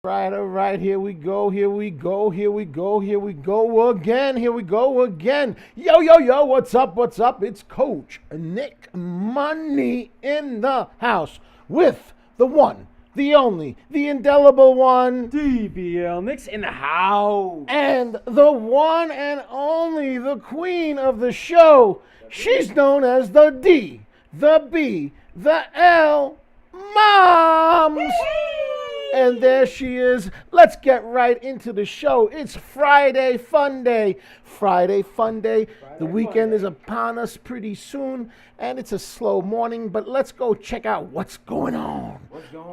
All right, here we go again. Yo, what's up? It's Coach Nick Money in the house with the one, the only, the indelible one, DBL Nick's in the house. and the one and only, the queen of the show. She's known as the D, the B, the L, Moms. And there she is. Let's get right into the show. It's Friday Fun Day. The weekend is upon us pretty soon, and it's a slow morning, but let's go check out what's going on.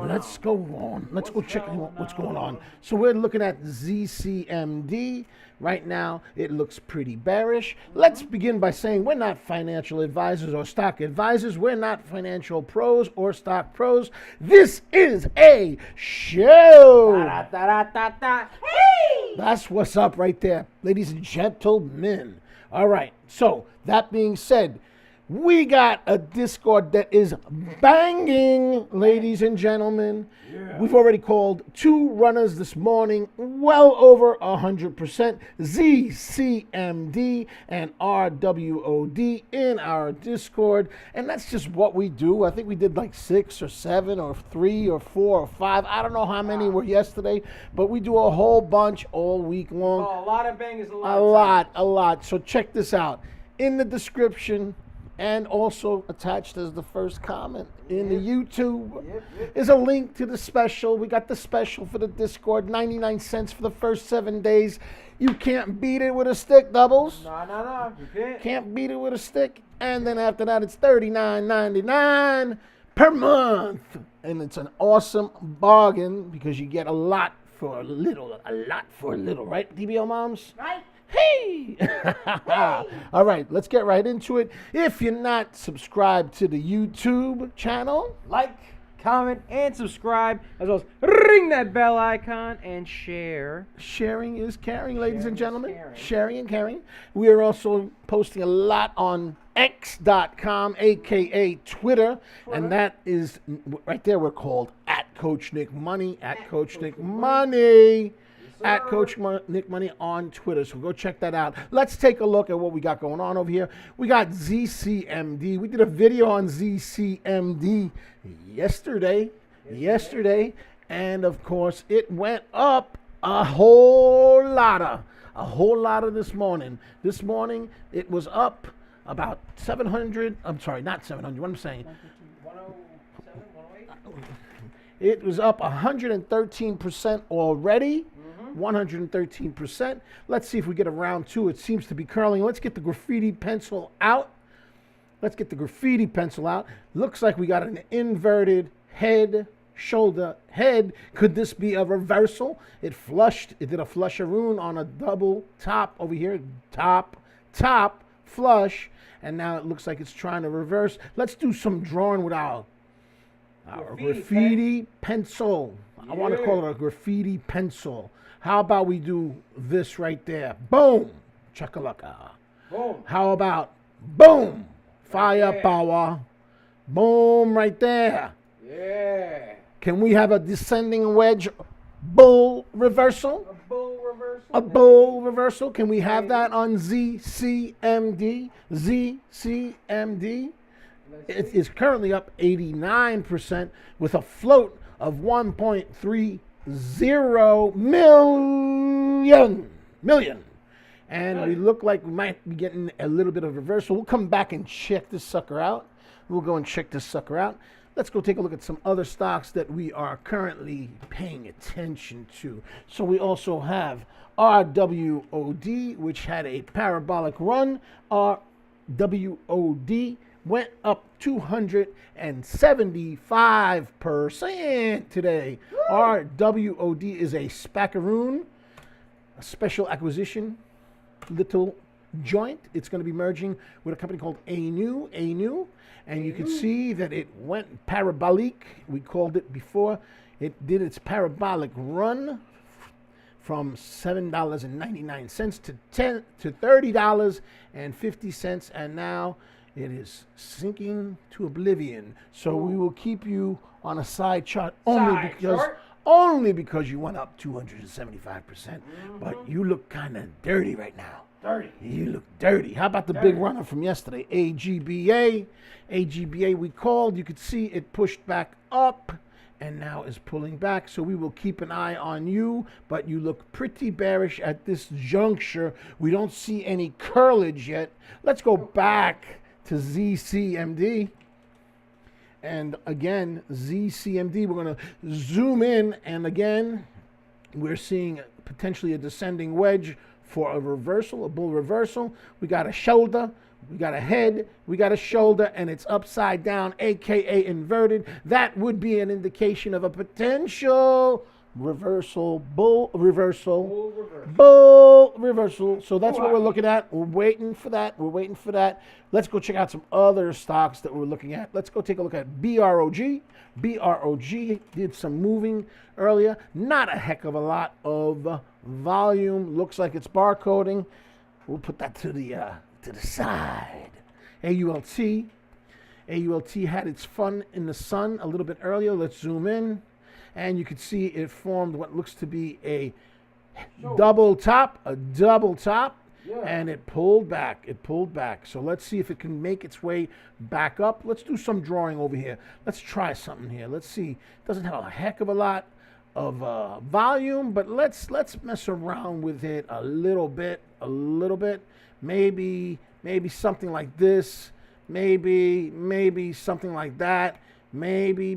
Let's go check out what's going on. So we're looking at ZCMD. Right now, it looks pretty bearish. Let's begin by saying we're not financial advisors or stock advisors. We're not financial pros or stock pros. This is a show. Hey! That's what's up right there, ladies and gentlemen. All right, so that being said, we got a Discord that is banging, ladies and gentlemen. Yeah. We've already called 2 runners this morning, well over 100%. ZCMD and RWOD in our Discord. And that's just what we do. I think we did like 6 or 7 or 3 or 4 or 5. I don't know how many were yesterday, but we do a whole bunch all week long. Oh, a lot of bangers, a lot. So check this out. In the description, and also attached as the first comment in the YouTube is a link to the special. We got the special for the Discord, 99 cents for the first 7 days. You can't beat it with a stick, Doubles. No. You can't. Can't beat it with a stick. And then after that, it's $39.99 per month. And it's an awesome bargain because you get a lot for a little, right, DBL Moms? Right. Hey! All right, let's get right into it. If you're not subscribed to the YouTube channel, Like, comment, and subscribe, as well as ring that bell icon and share. sharing is caring, ladies and Sharing is gentlemen. caring. Sharing and caring. We are also posting a lot on X.com, aka Twitter, and that is right there. We're called at Coach Nick Money, at Coach Nick Money. At Coach Nick Money on Twitter. So go check that out. Let's take a look at what we got going on over here. We got ZCMD. We did a video on ZCMD yesterday. And of course, it went up a whole lot this morning. This morning, it was up about 700. I'm sorry, not 700. What am I saying? 107, 108? It was up 113% already. 113%. Let's see if we get a round 2. It seems to be curling. Let's get the graffiti pencil out. Looks like we got an inverted head, shoulder, head. Could this be a reversal? It did a flusharoo on a double top over here. Top, flush. And now it looks like it's trying to reverse. Let's do some drawing with our graffiti pencil. I want to call it a graffiti pencil. How about we do this right there? Boom! Chakalaka. Boom. How about boom? Firepower. Boom right there. Yeah. Can we have a descending wedge bull reversal? A bull reversal? Can we have that on ZCMD? ZCMD. It is currently up 89% with a float of 1.30 million. And we look like we might be getting a little bit of reversal. We'll come back and check this sucker out. Let's go take a look at some other stocks that we are currently paying attention to. So we also have RWOD, which had a parabolic run. RWOD went up 275% today. RWOD is a SPACaroon, a special acquisition, little joint. It's going to be merging with a company called ANU. And you can see that it went parabolic. We called it before. It did its parabolic run from $7.99 to $30.50, and now it is sinking to oblivion. So we will keep you on a side chart only because only because you went up 275%. But you look kind of dirty right now. Dirty. You look dirty. How about the big runner from yesterday? AGBA. AGBA we called. You could see it pushed back up and now is pulling back. So we will keep an eye on you. But you look pretty bearish at this juncture. We don't see any curlage yet. Let's go back to ZCMD. And again, ZCMD, we're going to zoom in. And again, we're seeing potentially a descending wedge for a reversal, a bull reversal. We got a shoulder, we got a head, we got a shoulder, and it's upside down, aka inverted. That would be an indication of a potential reversal, bull reversal, bull reversal. So that's what we're looking at. We're waiting for that. We're waiting for that. Let's go check out some other stocks that we're looking at. Let's go take a look at BROG. BROG did some moving earlier. Not a heck of a lot of volume. Looks like it's barcoding. We'll put that to the side. AULT. AULT had its fun in the sun a little bit earlier. Let's zoom in. And you can see it formed what looks to be a double top, and it pulled back. It pulled back. So let's see if it can make its way back up. Let's do some drawing over here. Let's try something here. Let's see. It doesn't have a heck of a lot of volume, but let's mess around with it a little bit. Maybe something like this. Maybe something like that. Maybe.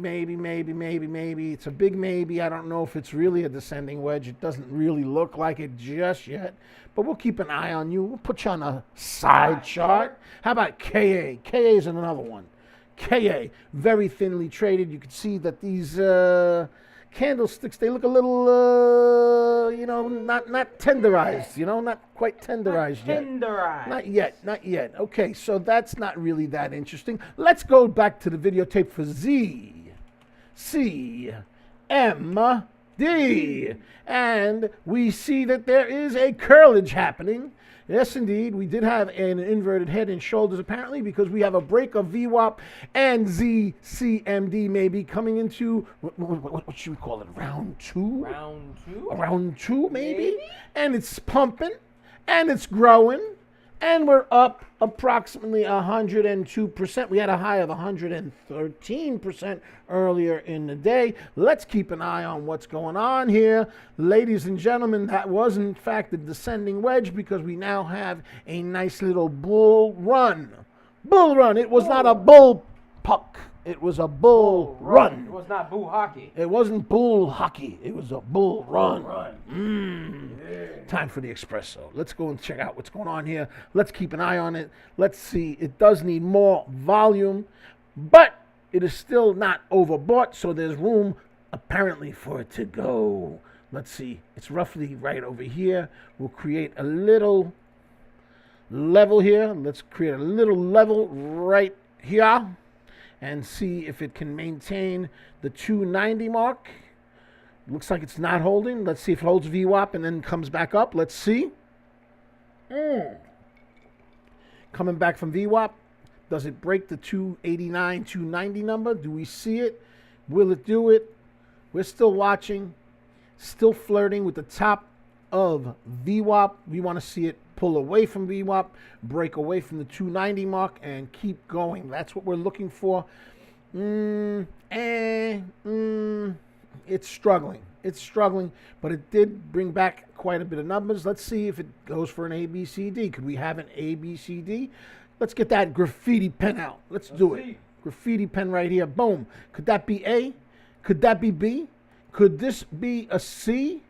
It's a big maybe. I don't know if it's really a descending wedge. It doesn't really look like it just yet. But we'll keep an eye on you. We'll put you on a side chart. How about KA? KA is another one. KA, very thinly traded. You can see that these candlesticks, they look a little, not tenderized, not quite tenderized yet. Not yet. Okay, so that's not really that interesting. Let's go back to the videotape for ZCMD. And we see that there is a curlage happening. Yes, indeed. We did have an inverted head and shoulders, apparently, because we have a break of VWAP and ZCMD may be coming into, what should we call it, round two? Round two, maybe? And it's pumping, and it's growing, and we're up approximately 102%. We had a high of 113% earlier in the day. Let's keep an eye on what's going on here. Ladies and gentlemen, that was in fact a descending wedge because we now have a nice little bull run. Bull run. It was not a bull puck. It was a bull run. It was not bull hockey. It wasn't bull hockey. It was a bull run. Time for the espresso. Let's go and check out what's going on here. Let's keep an eye on it. Let's see. It does need more volume, but it is still not overbought, so there's room apparently for it to go. Let's see. It's roughly right over here. We'll create a little level here. Let's create a little level right here and see if it can maintain the 290 mark. Looks like it's not holding. Let's see if it holds VWAP and then comes back up. Let's see. Coming back from VWAP. Does it break the 289, 290 number? Do we see it? Will it do it? We're still watching. Still flirting with the top of VWAP. We want to see it pull away from VWAP, break away from the 290 mark, and keep going. That's what we're looking for. It's struggling. It's struggling, but it did bring back quite a bit of numbers. Let's see if it goes for an ABCD. Could we have an ABCD? Let's get that graffiti pen out. Let's do it. Graffiti pen right here. Boom. Could that be A? Could that be B? Could this be a C?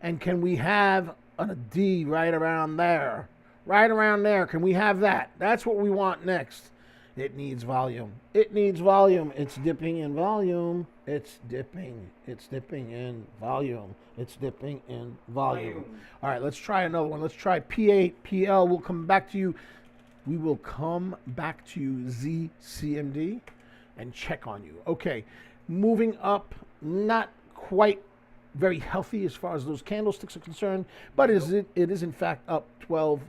And can we have a D right around there? Right around there. Can we have that? That's what we want next. It needs volume. It needs volume. It's dipping in volume. It's dipping. It's dipping in volume. It's dipping in volume. All right, let's try another one. Let's try P8, PL. We'll come back to you. We will come back to you, ZCMD, and check on you. Okay, moving up, not quite very healthy as far as those candlesticks are concerned, but it is in fact up 12%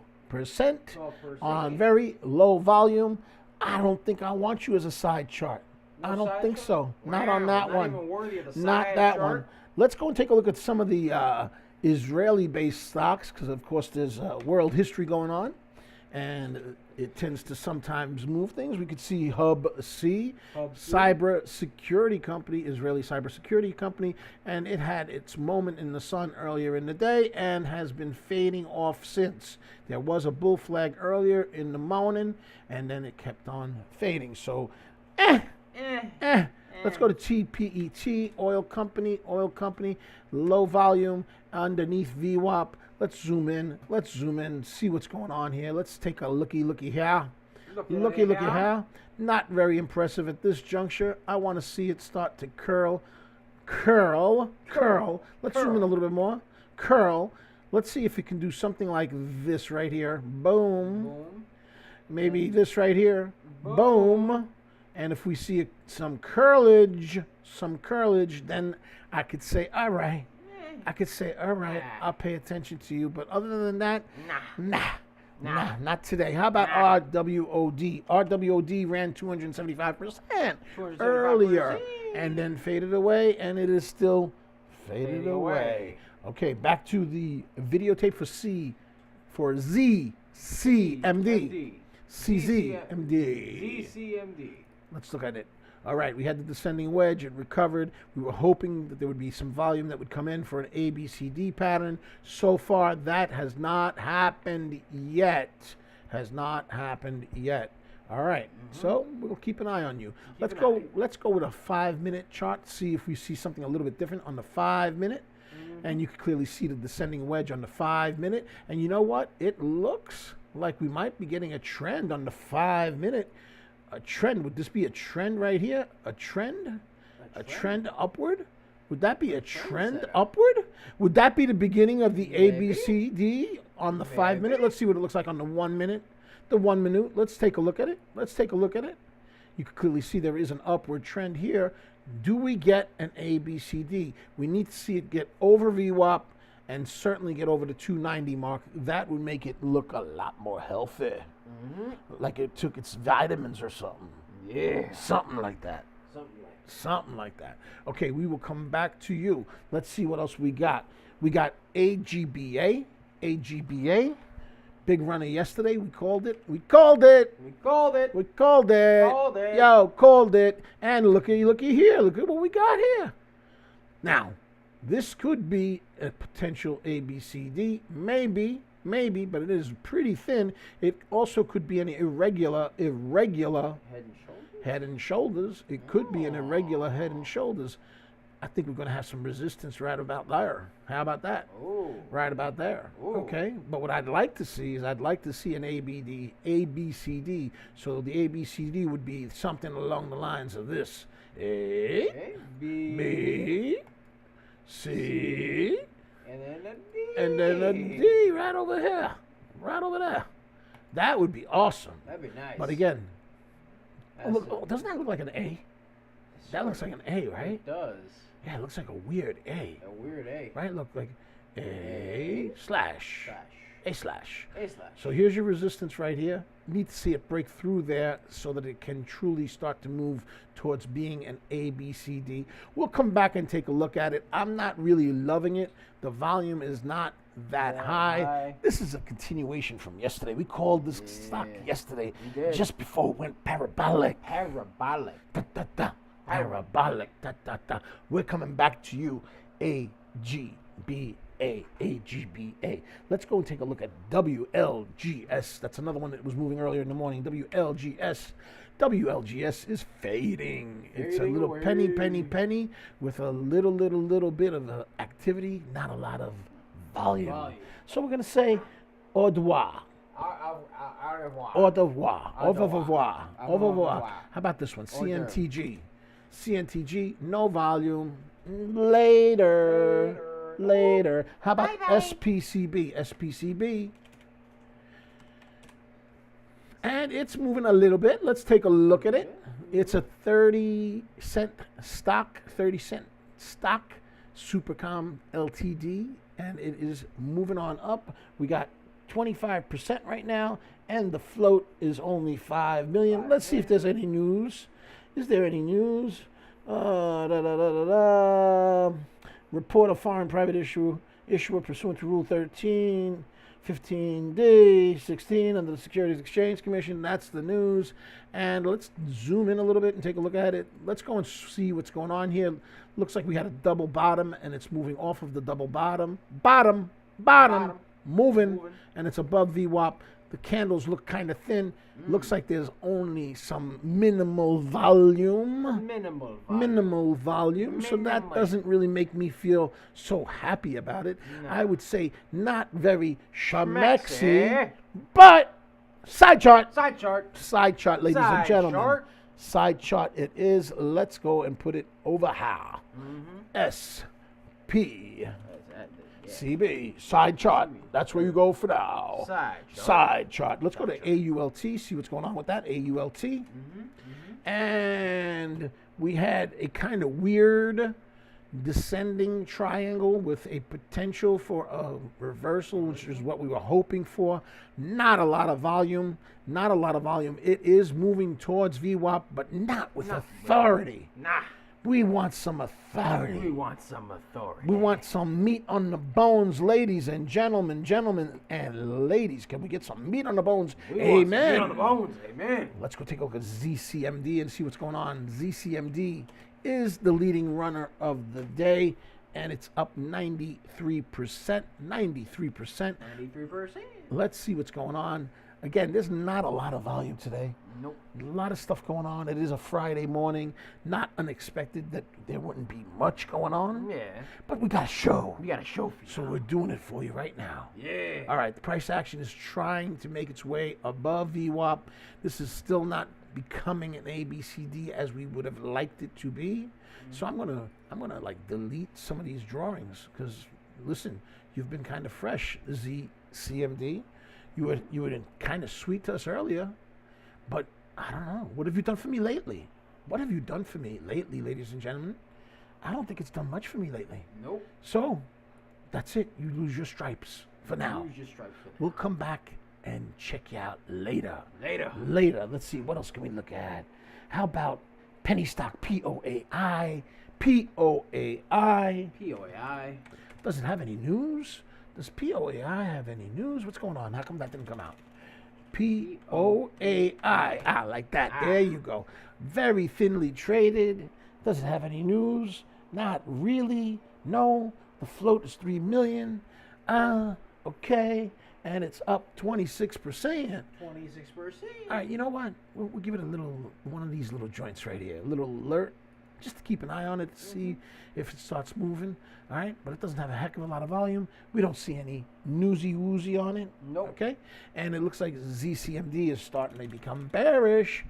on very low volume. I don't think I want you as a side chart. I don't think so. Not on that one. Not even worthy of a Not side that chart. one. let's go and take a look at some of the Israeli-based stocks, because of course there's world history going on, and it tends to sometimes move things. We could see Hub C, cyber security company, Israeli cyber security company, and it had its moment in the sun earlier in the day and has been fading off since. There was a bull flag earlier in the morning, and then it kept on fading. So, Let's go to TPET, oil company, low volume, underneath VWAP. Let's zoom in, see what's going on here. Let's take a looky here. Looky here. Not very impressive at this juncture. I want to see it start to curl. Let's zoom in a little bit more. Curl. Let's see if it can do something like this right here. Boom. Maybe this right here. Boom. And if we see some curlage, then I could say, all right. I'll pay attention to you. But other than that, nah, not today. How about RWOD? RWOD ran 275% earlier and then faded away, and it is still faded away. Okay, back to the videotape for ZCMD. CZMD. Let's look at it. All right, we had the descending wedge. It recovered. We were hoping that there would be some volume that would come in for an ABCD pattern. So far, that has not happened yet. All right, so we'll keep an eye on you. Let's go with a 5-minute chart. See if we see something a little bit different on the 5-minute. And you can clearly see the descending wedge on the 5-minute. And you know what? It looks like we might be getting a trend on the 5-minute. A trend. Would this be a trend right here? A trend? A trend upward? Would that be a trend upward? Would that be the beginning of the ABCD on the 5-minute? Let's see what it looks like on the 1-minute. The 1 minute. Let's take a look at it. You can clearly see there is an upward trend here. Do we get an ABCD? We need to see it get over VWAP and certainly get over the 290 mark. That would make it look a lot more healthy. Like it took its vitamins or something. Yeah. Something like that. Okay, we will come back to you. Let's see what else we got. We got AGBA. Big runner yesterday. We called it. Yo, called it. And looky here. Look at what we got here. Now, this could be a potential ABCD. Maybe, but it is pretty thin. It also could be an irregular head and shoulders. It could be an irregular head and shoulders. I think we're going to have some resistance right about there. How about that? Right about there. Okay. But what I'd like to see is an ABCD. So the ABCD would be something along the lines of this. A, B, C, and then a D right over here. Right over there. That would be awesome. That'd be nice. But again, doesn't that look like an A? That looks like an A, right? It does. Yeah, it looks like a weird A. Right? Look like A slash. So here's your resistance right here. You need to see it break through there so that it can truly start to move towards being an ABCD. We'll come back and take a look at it. I'm not really loving it. The volume is not that high. This is a continuation from yesterday. We called this stock yesterday just before it went parabolic. Parabolic. We're coming back to you. AGBA. Let's go and take a look at WLGS. That's another one that was moving earlier in the morning. WLGS is fading. It's a little penny with a little bit of activity, not a lot of volume. So we're going to say au revoir. Au revoir. How about this one? CNTG, no volume. Later. How about SPCB? And it's moving a little bit. Let's take a look at it. It's a 30-cent stock, Supercom Ltd, and it is moving on up. We got 25% right now, and the float is only 5 million. Let's see if there's any news. Is there any news? report of foreign private issuer pursuant to Rule 13, 15D, 16 under the Securities Exchange Commission. That's the news. And let's zoom in a little bit and take a look at it. Let's go and see what's going on here. Looks like we had a double bottom, and it's moving off of the double bottom. Bottom. Moving, and it's above VWAP. The candles look kind of thin. Looks like there's only some minimal volume. Minimal volume. So that doesn't really make me feel so happy about it. No. I would say not very schmexy, but side chart. Side chart, ladies and gentlemen. Side chart it is. Let's go and put it over how. SP. CB, side chart. That's where you go for now. Side chart. Let's go to AULT, see what's going on with that. AULT. And we had a kind of weird descending triangle with a potential for a reversal, which is what we were hoping for. Not a lot of volume. It is moving towards VWAP, but not with authority. We want some authority. We want some meat on the bones, ladies and gentlemen, and ladies. Can we get some meat on the bones? Amen. Meat on the bones. Amen. Let's go take a look at ZCMD and see what's going on. ZCMD is the leading runner of the day, and it's up 93%. 93%. Let's see what's going on. Again, there's not a lot of volume today. Nope. A lot of stuff going on. It is a Friday morning. Not unexpected that there wouldn't be much going on. Yeah. But we got a show. We got a show for you. So we're doing it for you right now. Yeah. All right. The price action is trying to make its way above VWAP. This is still not becoming an ABCD as we would have liked it to be. So I'm gonna like delete some of these drawings because listen, you've been kind of fresh, ZCMD. You were kind of sweet to us earlier, but I don't know. What have you done for me lately? Ladies and gentlemen? I don't think it's done much for me lately. Nope. So, that's it. You lose your stripes for now. We'll come back and check you out later. Let's see. What else can we look at? How about penny stock POAI? Does it have any news? Does POAI have any news? What's going on? How come that didn't come out? POAI. Like that. There you go. Very thinly traded. Does it have any news? Not really. No. The float is 3 million. Okay. And it's up 26%. 26%. All right, you know what? We'll give it a little, one of these little joints right here. A little alert. Just to keep an eye on it to see if it starts moving. All right, but it doesn't have a heck of a lot of volume. We don't see any newsy-woozy on it. Nope. Okay, and it looks like ZCMD is starting to become bearish.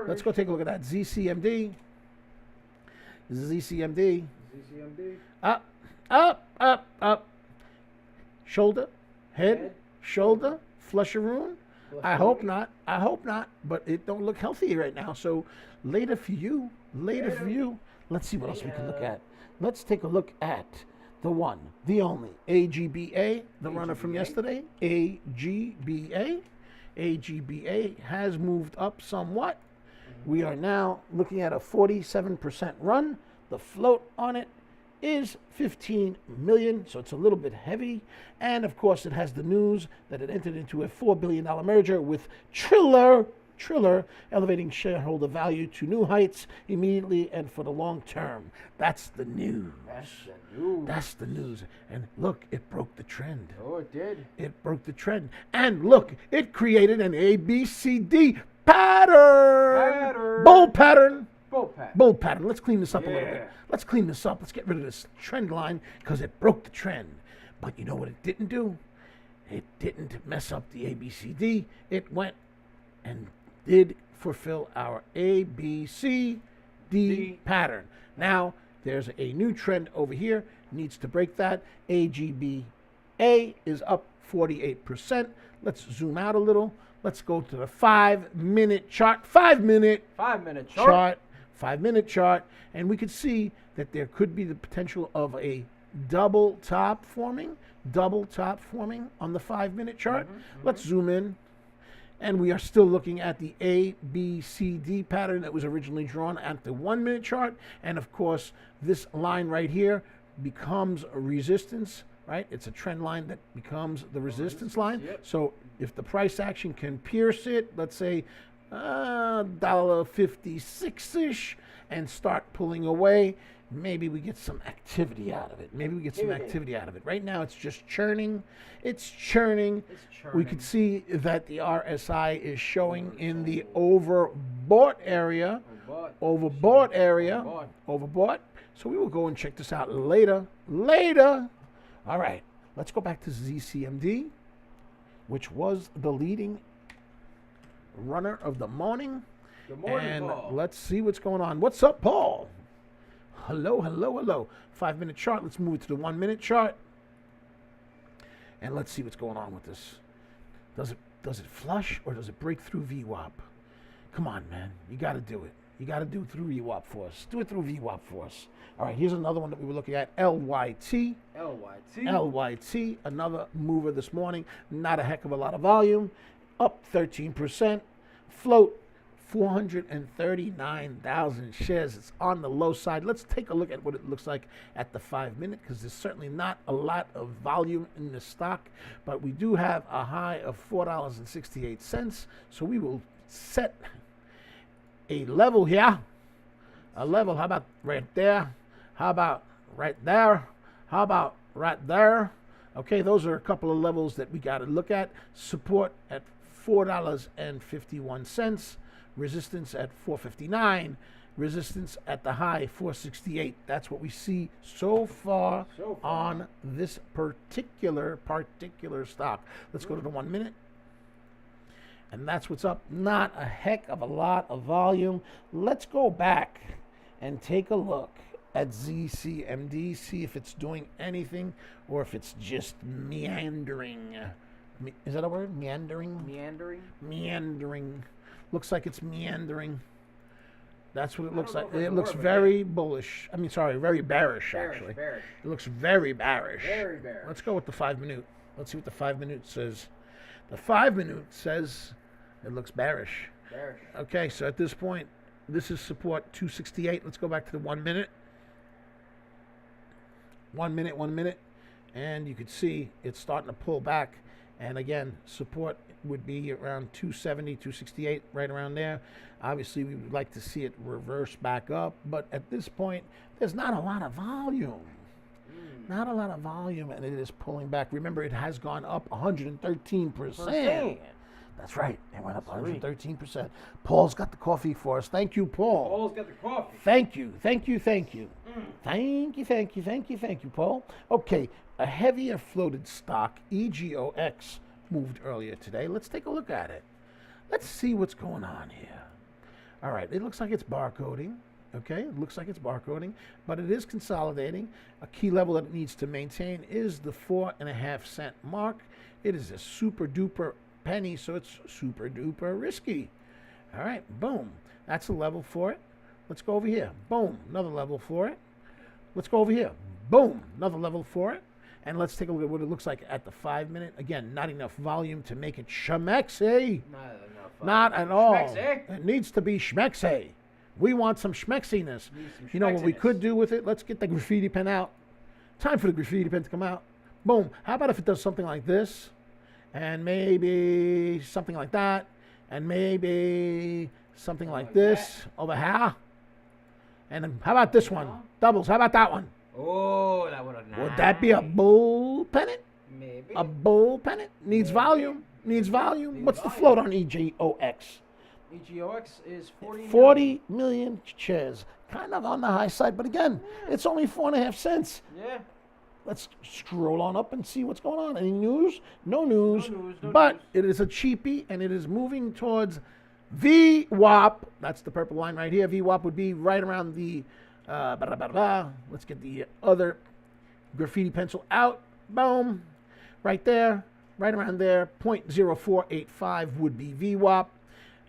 Let's go take a look at that. ZCMD. Up. Shoulder, head, shoulder, flusheroon. I hope not, but it don't look healthy right now. So later for you. Let's see what else we can look at. Let's take a look at the one, the only, AGBA, the runner from yesterday. AGBA has moved up somewhat. We are now looking at a 47% run. The float on it is 15 million, so it's a little bit heavy. And of course, it has the news that it entered into a $4 billion merger with Triller, elevating shareholder value to new heights immediately and for the long term. That's the news. That's the news. And look, it broke the trend. Oh, it did. It broke the trend. And look, it created an ABCD pattern. Bull pattern. Let's clean this up a little bit. Let's clean this up. Let's get rid of this trend line because it broke the trend. But you know what it didn't do? It didn't mess up the ABCD. It went and did fulfill our ABCD pattern. Now, there's a new trend over here. Needs to break that. AGBA is up 48%. Let's zoom out a little. Let's go to the 5-minute chart. 5-minute chart. 5-minute chart. And we could see that there could be the potential of a double top forming on the 5-minute chart. Let's zoom in. And we are still looking at the ABCD pattern that was originally drawn at the 1-minute chart. And of course, this line right here becomes a resistance, right? It's a trend line that becomes the resistance line. Yep. So if the price action can pierce it, let's say $1.56-ish, and start pulling away, maybe we get some activity out of it. Right now, it's just churning. It's churning. We could see that the RSI is showing in the overbought area. Overbought. So we will go and check this out later. All right, let's go back to ZCMD, which was the leading runner of the morning. Good morning, and Paul. let's see what's going on. What's up, Paul? Hello. 5-minute chart. Let's move to the 1-minute chart. And let's see what's going on with this. Does it flush or does it break through VWAP? Come on, man. You got to do it. You got to do it through VWAP for us. Do it through VWAP for us. All right, here's another one that we were looking at. LYT, another mover this morning. Not a heck of a lot of volume. Up 13%. Float 439,000 shares. It's on the low side. Let's take a look at what it looks like at the 5-minute, because there's certainly not a lot of volume in the stock, but we do have a high of $4.68. So we will set a level here. A level, how about right there? How about right there? How about right there? Okay, those are a couple of levels that we got to look at. Support at $4.51. Resistance at $4.59. Resistance at the high, $4.68. That's what we see so far on this particular stock. Let's go to the 1-minute. And that's what's up. Not a heck of a lot of volume. Let's go back and take a look at ZCMD, see if it's doing anything or if it's just meandering. Is that a word? Meandering? Meandering. Looks like it's meandering. That's what it looks like. It looks very bullish. Very bearish, actually. Bearish. It looks very bearish. Very bearish. Let's go with the 5-minute. Let's see what the 5-minute says. The 5-minute says it looks bearish. Okay, so at this point, this is support 268. Let's go back to the 1-minute. 1 minute. And you can see it's starting to pull back. And again, support would be around 270, 268, right around there. Obviously, we would like to see it reverse back up. But at this point, there's not a lot of volume. Not a lot of volume, and it is pulling back. Remember, it has gone up 113%. That's right. It went up 113%. Paul's got the coffee for us. Thank you, Paul. Paul's got the coffee. Thank you. Thank you, Paul. Okay, a heavier floated stock, EGOX, moved earlier today. Let's take a look at it. Let's see what's going on here. All right, it looks like it's barcoding. Okay, it looks like it's barcoding, but it is consolidating. A key level that it needs to maintain is the 4.5 cent mark. It is a super duper penny, so it's super duper risky. All right, boom. That's a level for it. Let's go over here. Boom, another level for it. Let's go over here. Boom, another level for it. And let's take a look at what it looks like at the 5-minute. Again, not enough volume to make it schmexy. Not at all. Schmexy? It needs to be schmexy. We want some schmexiness. You know what we could do with it? Let's get the graffiti pen out. Time for the graffiti pen to come out. Boom. How about if it does something like this? And maybe something like that. And maybe something like this over here. And then how about this one? Doubles. How about that one? Oh, that would have nice. Would that be a bull pennant? Maybe. A bull pennant? Needs volume. What's the float on EGOX? EGOX is 40 million shares. Kind of on the high side, but again, it's only 4.5 cents. Yeah. Let's scroll on up and see what's going on. Any news? No news. No But news. it is a cheapie, and it is moving towards VWAP. That's the purple line right here. VWAP would be right around the... Let's get the other graffiti pencil out. Boom. Right there. Right around there. 0.0485 would be VWAP.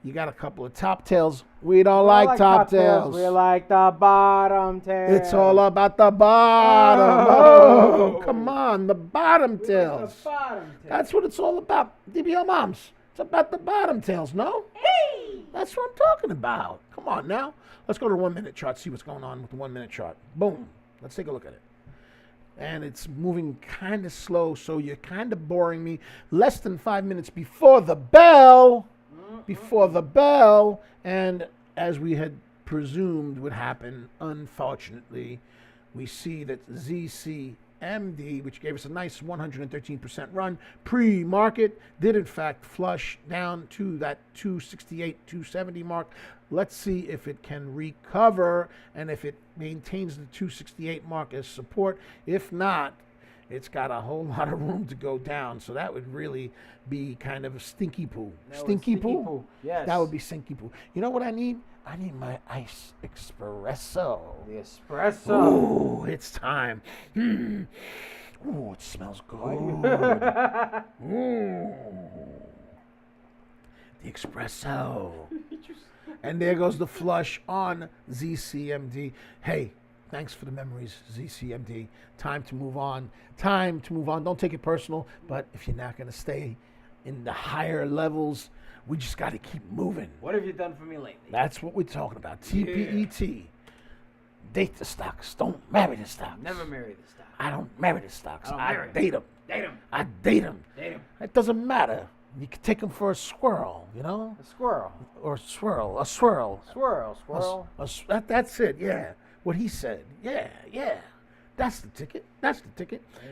You got a couple of top tails. We don't like top tails. We like the bottom tails. It's all about the bottom. Oh, come on. The bottom tails. The bottom tails. That's what it's all about. DBL moms. It's about the bottom tails, no? Hey! That's what I'm talking about. Come on now. Let's go to the 1-minute chart, see what's going on with the 1-minute chart. Boom. Let's take a look at it. and it's moving kind of slow, so you're kind of boring me. Less than 5 minutes before the bell, and as we had presumed would happen, unfortunately, we see that ZCMD, which gave us a nice 113% run pre-market, did in fact flush down to that 268, 270 mark. Let's see if it can recover and if it maintains the 268 mark as support. If not, it's got a whole lot of room to go down. So that would really be kind of a stinky poo. Stinky poo? Yes. That would be stinky poo. You know what I need? I need my ice espresso. The espresso. Ooh, it's time. Ooh, it smells good. Ooh. The espresso. And there goes the flush on ZCMD. Hey, thanks for the memories, ZCMD. Time to move on. Time to move on. Don't take it personal, but if you're not going to stay in the higher levels, we just got to keep moving. What have you done for me lately? That's what we're talking about. TPET. Date the stocks. Don't marry the stocks. Never marry the stock. I don't marry the stocks. I date them. Date him. I date them. Date him. It doesn't matter. You can take them for a squirrel, you know? A squirrel. Or a swirl. Squirrel. That's it, yeah. What he said. Yeah. That's the ticket. All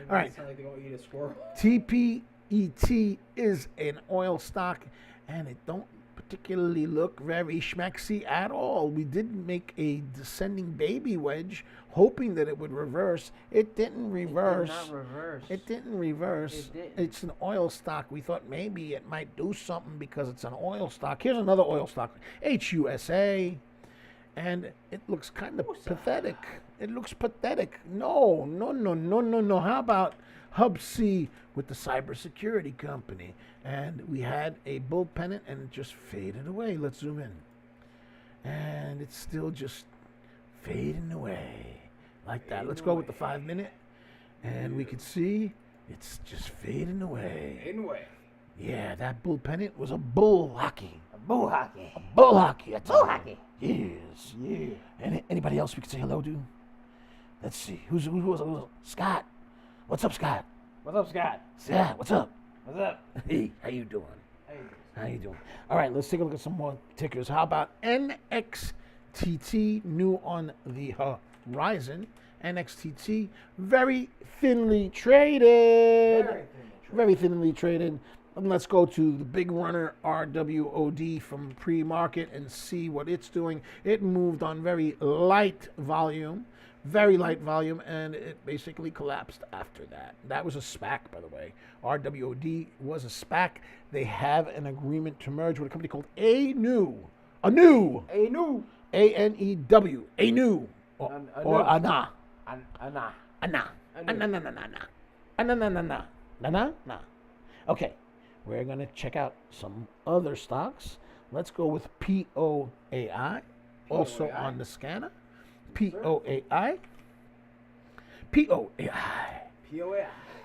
right. Sound like they're gonna eat a squirrel. TPET is an oil stock, and it don't particularly look very schmexy at all. We did make a descending baby wedge, hoping that it would reverse. It didn't reverse. It didn't reverse. It didn't. It's an oil stock. We thought maybe it might do something because it's an oil stock. Here's another oil stock, HUSA, and it looks kind of pathetic. It looks pathetic. No. How about Hub C with the cybersecurity company? And we had a bull pennant and it just faded away. Let's zoom in. And it's still just fading away like that. Let's go with the 5 minute. And we could see it's just fading away. Yeah, that bull pennant was a bull hockey. Bull hockey. Bull hockey. That's Bull all. hockey. Yes. Yeah. Anybody else we could say hello to? Let's see. Who's Scott? What's up, Scott? What's up, Scott? Scott, what's up? What's up? Hey, how you doing? Hey. How you doing? All right, let's take a look at some more tickers. How about NXTT, new on the horizon? NXTT, very thinly traded. Very thinly traded. And let's go to the big runner RWOD from pre-market and see what it's doing. It moved on very light volume, and it basically collapsed after that. That was a SPAC, by the way. RWOD was a SPAC. They have an agreement to merge with a company called ANEW, ANEW, or ANA. Okay, we're going to check out some other stocks. Let's go with POAI, also on the scanner. POAI.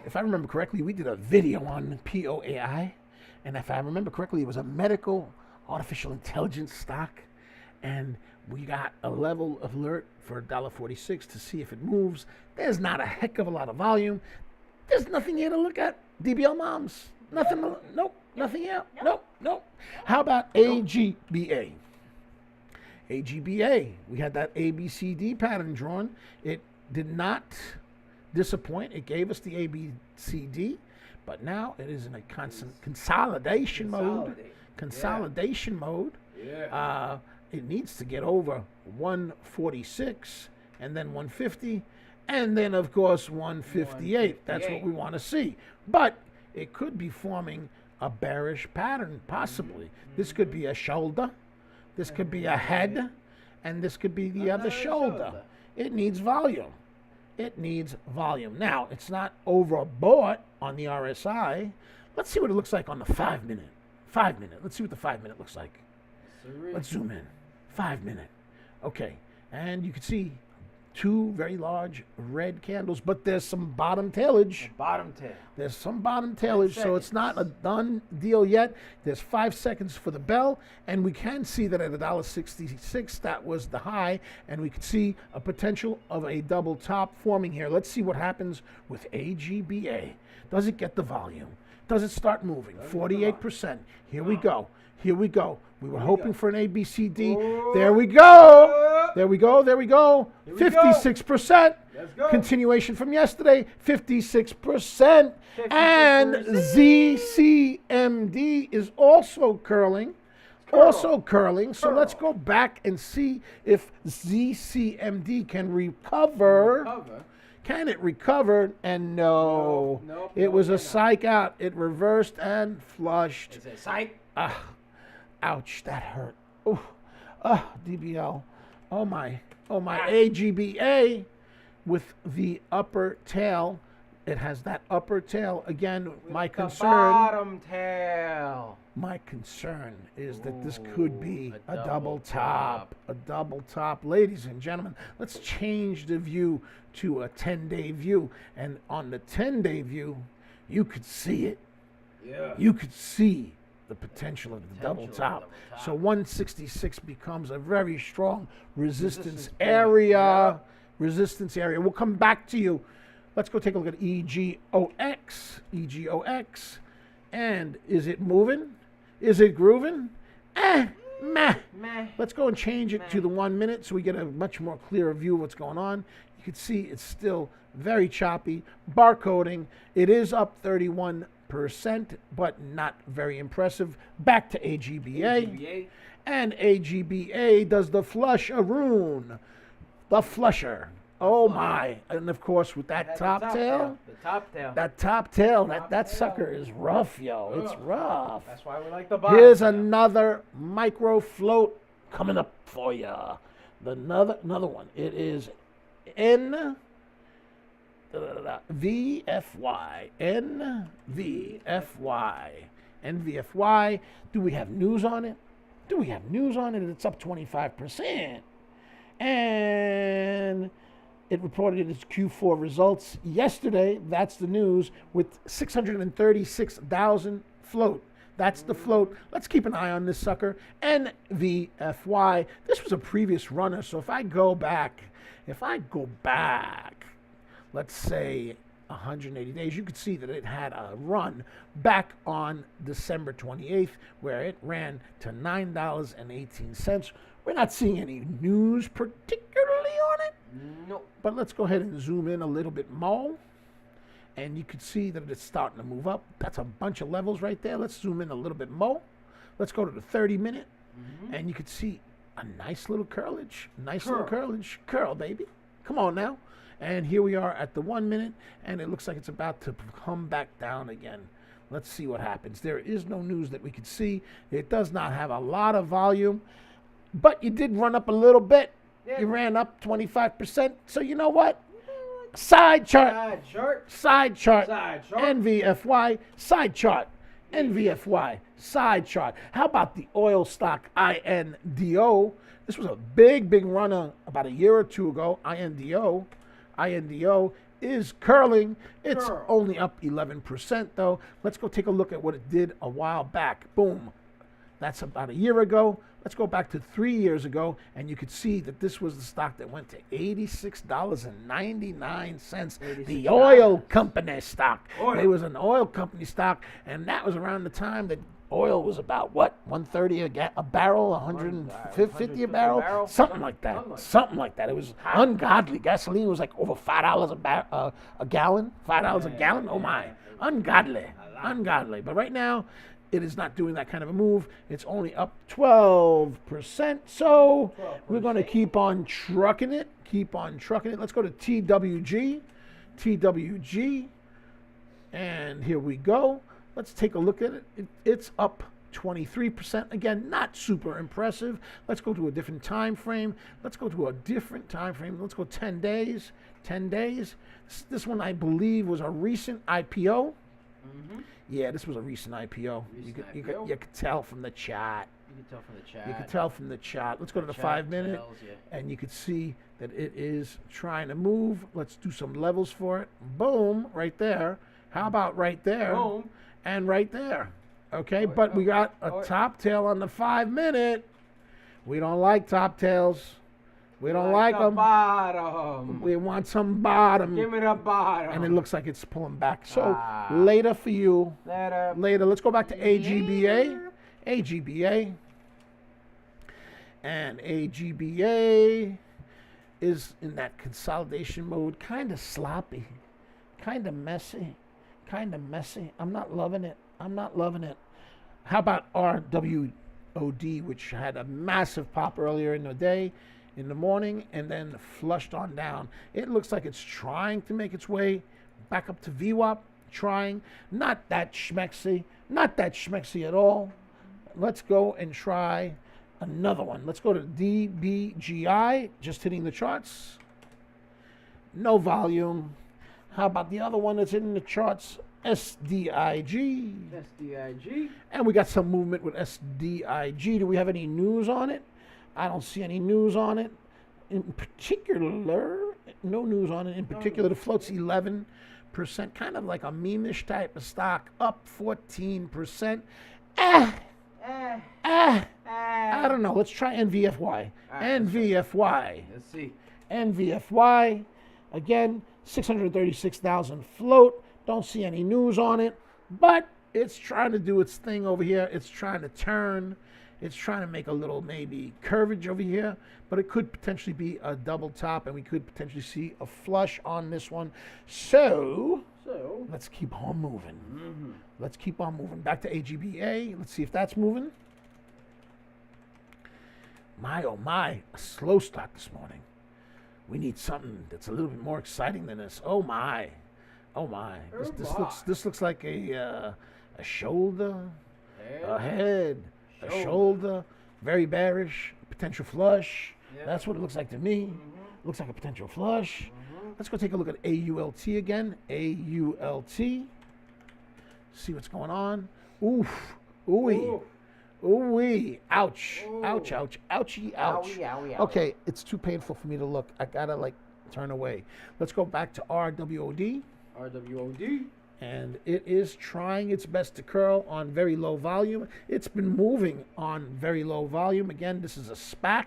If I remember correctly, we did a video on POAI. And if I remember correctly, it was a medical artificial intelligence stock. And we got a level alert for $1.46 to see if it moves. There's not a heck of a lot of volume. There's nothing here to look at. DBL moms. Nothing. Nope. Nothing here. Nope. How about AGBA? AGBA. We had that ABCD pattern drawn. It did not disappoint. It gave us the ABCD, but now it is in a constant consolidation mode. Yeah. It needs to get over 146 and then 150 and then of course 158. That's what we want to see. But it could be forming a bearish pattern, possibly. This could be a shoulder. This could be a head, and this could be the other shoulder. It needs volume. Now, it's not overbought on the RSI. Let's see what it looks like on the 5 minute. Let's see what the 5 minute looks like. Let's zoom in. 5 minute. Okay. And you can see two very large red candles, but there's some bottom tailage. Bottom tail. There's some bottom tailage, so it's not a done deal yet. There's 5 seconds for the bell, and we can see that at $1.66, that was the high, and we can see a potential of a double top forming here. Let's see what happens with AGBA. Does it get the volume? Does it start moving? 48%. Here we go. Here we go. We were hoping for an ABCD. There we go. There we go. There we go. 56%. Let's go. Continuation from yesterday. 56%. And 56%. ZCMD is also curling. Also curling. So let's go back and see if ZCMD can recover. Can it recover? And no. It was a psych out. It reversed and flushed. It's a psych. Ouch, that hurt. Oh, DBL. Oh my. AGBA with the upper tail. It has that upper tail. Again, my concern. Bottom tail. My concern is that this could be a double top. A double top. Ladies and gentlemen, let's change the view to a 10-day view. And on the 10-day view, you could see it. Yeah. You could see the potential of the double top. So 166 becomes a very strong resistance area. Yeah. Resistance area. We'll come back to you. Let's go take a look at EGOX. EGOX. And is it moving? Is it grooving? Meh. Meh. Let's go and change it to the 1 minute so we get a much more clearer view of what's going on. You can see it's still very choppy. Barcoding. It is up 31%, but not very impressive. Back to AGBA. And AGBA does the flush-a-roon. The flusher. Oh my. And of course with that top tail. The top tail. That top tail, that sucker is rough, yo. It's rough. That's why we like the bottom. Here's another micro float coming up for you. Another one. It is NVFY. NVFY. Do we have news on it? Do we have news on it? It's up 25%. And it reported its Q4 results yesterday. That's the news, with 636,000 float. That's the float. Let's keep an eye on this sucker. NVFY. This was a previous runner, so if I go back, let's say 180 days, you could see that it had a run back on December 28th where it ran to $9.18. We're not seeing any news particularly on it. No. But let's go ahead and zoom in a little bit more. And you can see that it's starting to move up. That's a bunch of levels right there. Let's zoom in a little bit more. Let's go to the 30-minute. And you can see a nice little curlage. Little curlage. Curl, baby. Come on now. And here we are at the 1 minute. And it looks like it's about to come back down again. Let's see what happens. There is no news that we could see. It does not have a lot of volume. But you did run up a little bit. Yeah. You ran up 25%. So you know what? Side chart. NVFY. Side chart. NVFY. Side chart. How about the oil stock INDO? This was a big runner about a year or two ago. INDO is curling. It's only up 11% though. Let's go take a look at what it did a while back. Boom. That's about a year ago. Let's go back to 3 years ago, and you could see that this was the stock that went to $86.99. The oil company stock. It was an oil company stock, and that was around the time that oil was about, what, 130 a barrel, 150 a barrel? Something like that. Something like that. It was ungodly. Gasoline was like over $5 a gallon. $5 a gallon? Oh, my. Ungodly. But right now, it is not doing that kind of a move. It's only up 12%. So we're going to keep on trucking it. Let's go to TWG. And here we go. Let's take a look at it. It's up 23%. Again, not super impressive. Let's go to a different time frame. Let's go 10 days. 10 days. This one, I believe, was a recent IPO. Yeah, this was a recent IPO. You could tell from the chart. You can tell from the chat. You can tell from the chat. Let's go to the Chat 5 minute, tells you. and you can see that it is trying to move. Let's do some levels for it. Boom, right there. How about right there? Boom. And right there. Okay, but we got a top tail on the 5 minute. We don't like top tails. We don't like the them. bottom. We want some bottom. Give me the bottom. And it looks like it's pulling back. So later for you. Later. Let's go back to AGBA. AGBA. And AGBA is in that consolidation mode. Kind of sloppy. Kind of messy. Kind of messy. I'm not loving it. I'm not loving it. How about RWOD, which had a massive pop earlier in the day, in the morning, and then flushed on down. It looks like it's trying to make its way back up to VWAP. Trying. Not that schmexy. Not that schmexy at all. Let's go and try another one. Let's go to DBGI. Just hitting the charts. No volume. How about the other one that's in the charts? SDIG. SDIG. And we got some movement with SDIG. Do we have any news on it? I don't see any news on it. In particular, no news on it. In particular, the float's 11%, kind of like a meme-ish type of stock, up 14%. I don't know. Let's try NVFY. NVFY. Let's see. NVFY. Again, 636,000 float. Don't see any news on it, but it's trying to do its thing over here. It's trying to turn. It's trying to make a little maybe curvage over here, but it could potentially be a double top, and we could potentially see a flush on this one. So let's keep on moving. Let's keep on moving. Back to AGBA. Let's see if that's moving. My, oh my, a slow start this morning. We need something that's a little bit more exciting than this. Oh my. Oh my. This looks like a shoulder, a head, a shoulder, very bearish, potential flush. That's what it looks like to me. Looks like a potential flush. Let's go take a look at AULT again. AULT. See what's going on. Oof. Ooh-wee. Ooh-wee. Ouch. Ouch, ouch. Ouchie, ouch. Owie, owie, owie. Okay, it's too painful for me to look. I gotta, turn away. Let's go back to RWOD. RWOD. And it is trying its best to curl on very low volume. It's been moving on very low volume. Again, this is a SPAC.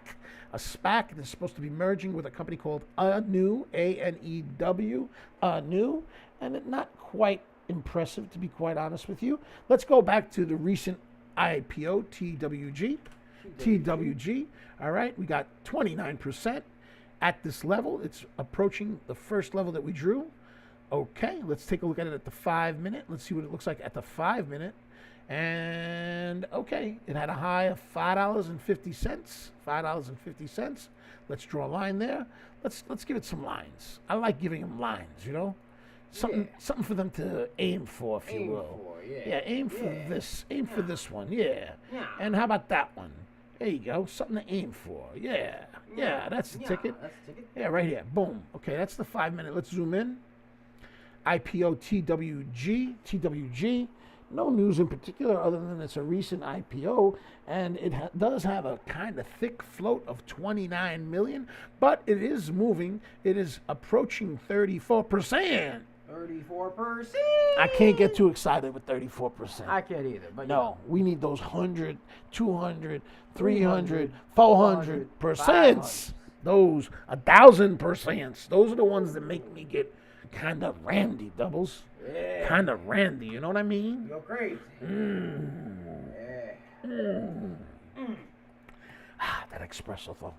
A SPAC that's supposed to be merging with a company called ANEW, ANEW, ANEW. And it's not quite impressive, to be quite honest with you. Let's go back to the recent IPO, TWG. TWG. All right, we got 29% at this level. It's approaching the first level that we drew. Okay, let's take a look at it at the 5 minute. Let's see what it looks like at the 5 minute. And okay, it had a high of $5.50. $5.50. Let's draw a line there. Let's give it some lines. I like giving them lines, you know? Something for them to aim for, if you will. Aim for this. Aim for this one. Yeah. And how about that one? There you go. Something to aim for. Yeah, that's the ticket. That's the ticket. Yeah, right here. Boom. Okay, that's the 5 minute. Let's zoom in. IPO TWG. No news in particular other than it's a recent IPO, and it does have a kind of thick float of 29 million, but it is moving. It is approaching 34%. 34%. I can't get too excited with 34%. I can't either. But no, we need those 100, 200, 300, 400%. Those 1,000%. Those are the ones that make me get kind of randy, Doubles. Yeah. Kind of randy, you know what I mean? You're crazy. That espresso, though.